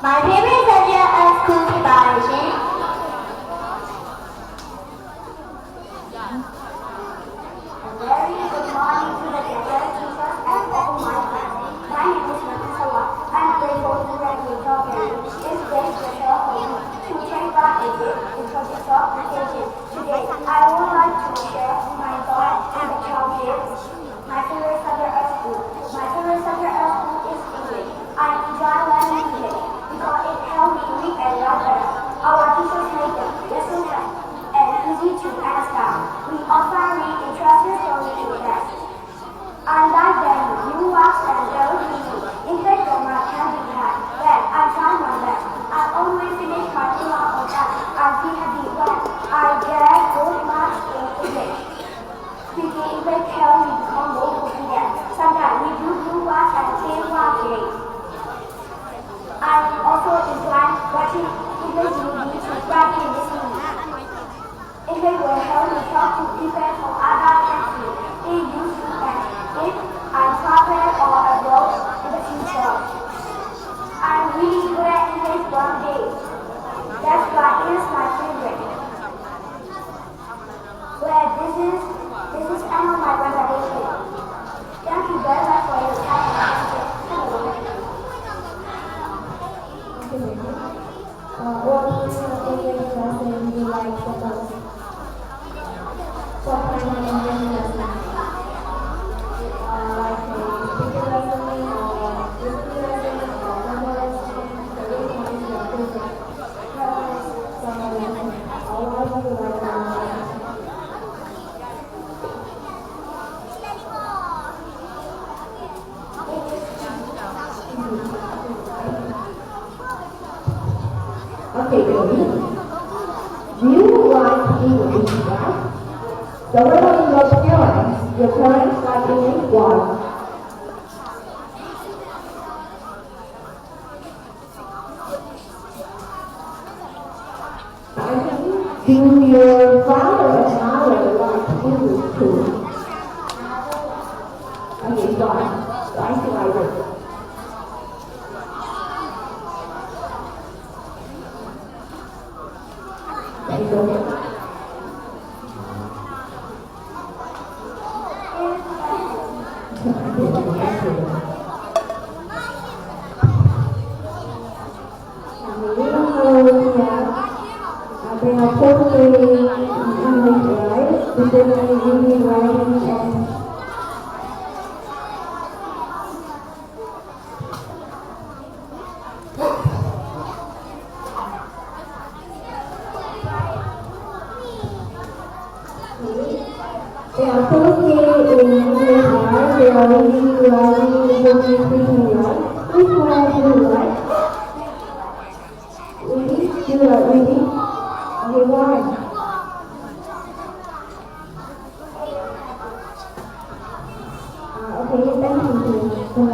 My favorite subject at school preparation. A very good morning to the teachers and all my friends. My name is Natasha. I'm grateful to graduate program. It's great pleasure for me to take part in this introduction presentation. Today, I would like to share my thoughts on the challenges. My favorite subject at school. My favorite subject at school is English. I enjoy learning English because it helps me read and write better. Our teachers make the lesson fun and easy to understand. We often read interesting stories in class. Unlike them, you watch and learn reading. English grammar can be hard. Then I try my best. I always finish my homework on time. I feel happy when I get good marks in English. Speaking English helps me become more confident. Sometimes we do watch and play games. I also enjoy watching English movies and writing listening. English will help me talk to people from other countries in YouTube and if I travel or abroad in the future. I'm really good at English one day. That's why it is my favorite. Well, this is end of my presentation. Thank you very much for your time and attention. What is your favorite lesson you like the most? What kind of English lesson? Like a speaking lesson or listening lesson or grammar lesson? Which one is your favorite? Grammar lesson. Or why do you like grammar lesson? Okay, baby. Do you like English, right? So what about your parents? Your parents like English, why? Do your father and mother like English too? Okay, why? Why do I do? They are totally in English, right? They are reading, speaking, right? Which one do you like? Reading? Do you like reading? Okay, why? Okay, thank you.